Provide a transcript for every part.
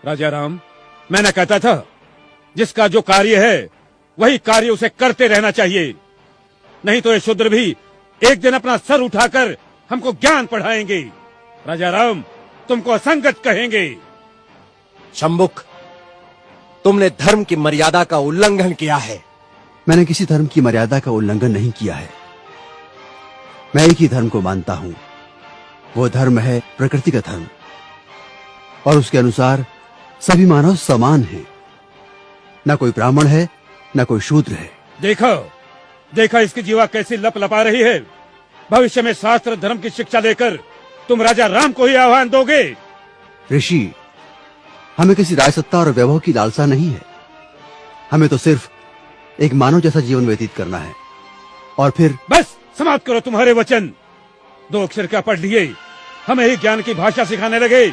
राजा राम, मैंने कहता था जिसका जो कार्य है वही कार्य उसे करते रहना चाहिए, नहीं तो ये शूद्र भी एक दिन अपना सर उठाकर हमको ज्ञान पढ़ाएंगे। राजा राम, तुमको असंगत कहेंगे। शंभुक, तुमने धर्म की मर्यादा का उल्लंघन किया है। मैंने किसी धर्म की मर्यादा का उल्लंघन नहीं किया है। मैं एक ही धर्म को मानता हूं, वो धर्म है प्रकृति का धर्म, और उसके अनुसार सभी मानव समान हैं। न कोई ब्राह्मण है, न कोई शूद्र है। देखो देखो इसकी जीवा कैसी लप लपा रही है। भविष्य में शास्त्र धर्म की शिक्षा देकर तुम राजा राम को ही आह्वान दोगे। ऋषि, हमें किसी राजसत्ता और वैभव की लालसा नहीं है। हमें तो सिर्फ एक मानव जैसा जीवन व्यतीत करना है। और फिर बस समाप्त करो तुम्हारे वचन। 2 अक्षर क्या पढ़ लिए, हमें ही ज्ञान की भाषा सिखाने लगे।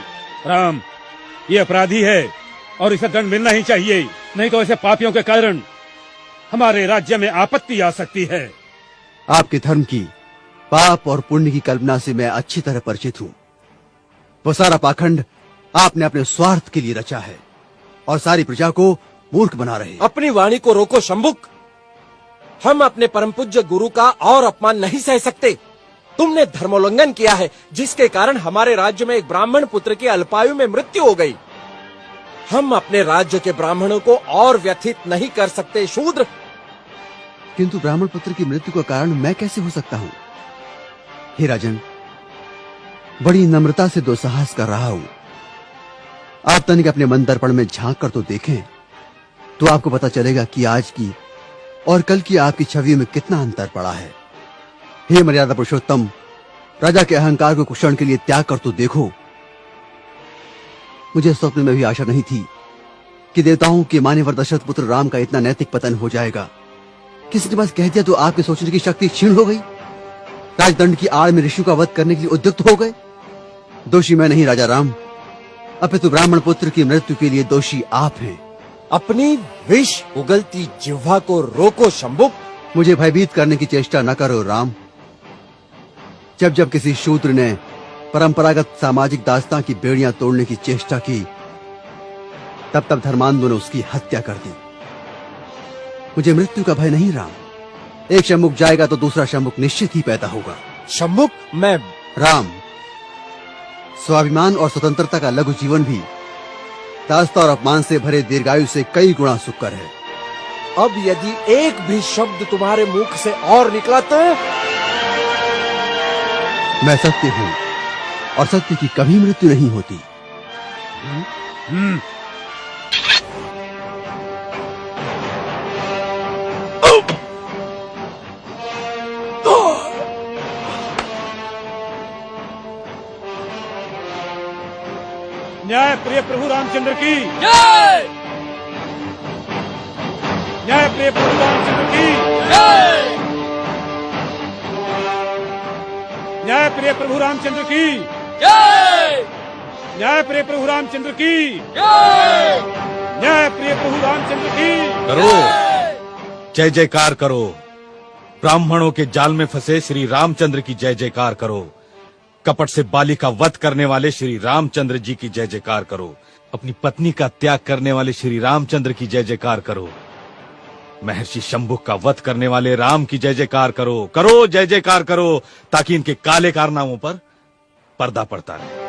राम, ये अपराधी है और इसे दंड मिलना ही चाहिए, नहीं तो ऐसे पापियों के कारण हमारे राज्य में आपत्ति आ सकती है। आपके धर्म की पाप और पुण्य की कल्पना से मैं अच्छी तरह परिचित हूं। वो सारा पाखंड आपने अपने स्वार्थ के लिए रचा है और सारी प्रजा को मूर्ख बना रहे। अपनी वाणी को रोको शंभुक। हम अपने परम पूज्य गुरु का और अपमान नहीं सह सकते। तुमने धर्मोल्लंघन किया है, जिसके कारण हमारे राज्य में एक ब्राह्मण पुत्र की अल्पायु में मृत्यु हो गई। हम अपने राज्य के ब्राह्मणों को और व्यथित नहीं कर सकते शूद्र। किंतु ब्राह्मण पुत्र की मृत्यु का कारण मैं कैसे हो सकता हूं? हे राजन, बड़ी नम्रता से दुस्साहस कर रहा हूं। आप तनिक अपने मन दर्पण में झांक कर तो देखें, तो आपको पता चलेगा कि आज की और कल की आपकी छवि में कितना अंतर पड़ा है। हे मर्यादा पुरुषोत्तम, राजा के अहंकार को कुछ क्षण के लिए त्याग कर तो देखो। मुझे स्वप्न में भी आशा नहीं थी कि देवताओं के मान्यवर दशरथ पुत्र राम का इतना नैतिक पतन हो जाएगा। किसी ने बस कह दिया तो आपके सोचने की शक्ति क्षीण हो गई। राजदंड की आड़ में ऋषियों का वध करने के लिए उद्युक्त हो गए। दोषी मैं नहीं राजा राम, अपितु ब्राह्मण पुत्र की मृत्यु के लिए दोषी आप हैं। अपनी विष उगलती जिह्वा को रोको शंभुक। मुझे भयभीत करने की चेष्टा न करो राम। जब जब किसी शूद्र ने परंपरागत सामाजिक दास्तां की बेड़ियां तोड़ने की चेष्टा की, तब तब धर्मांधों ने उसकी हत्या कर दी। मुझे मृत्यु का भय नहीं राम। एक शंभुक जाएगा तो दूसरा शंभुक निश्चित ही पैदा होगा। शंभुक, मैं राम, स्वाभिमान और स्वतंत्रता का लघु जीवन भी दास्ता और अपमान से भरे दीर्घायु से कई गुना सुखकर है। अब यदि एक भी शब्द तुम्हारे मुख से और निकला तो मैं सत्य हूं और सत्य की कभी मृत्यु नहीं होती। न्याय प्रिय प्रभु रामचंद्र की जय। न्याय प्रिय प्रभु रामचंद्र की जय। न्याय प्रिय प्रभु रामचंद्र की जय। न्याय प्रिय प्रभु रामचंद्र की जय। न्याय प्रिय प्रभु रामचंद्र की। करो, जय जयकार करो। ब्राह्मणों के जाल में फंसे श्री रामचंद्र की जय जयकार करो। कपट से बाली का वध करने वाले श्री रामचंद्र जी की जय जयकार करो। अपनी पत्नी का त्याग करने वाले श्री रामचंद्र की जय जयकार करो। महर्षि शंभुक का वध करने वाले राम की जय जयकार करो। करो, जय जयकार करो, ताकि इनके काले कारनामों पर पर्दा पड़ता रहे।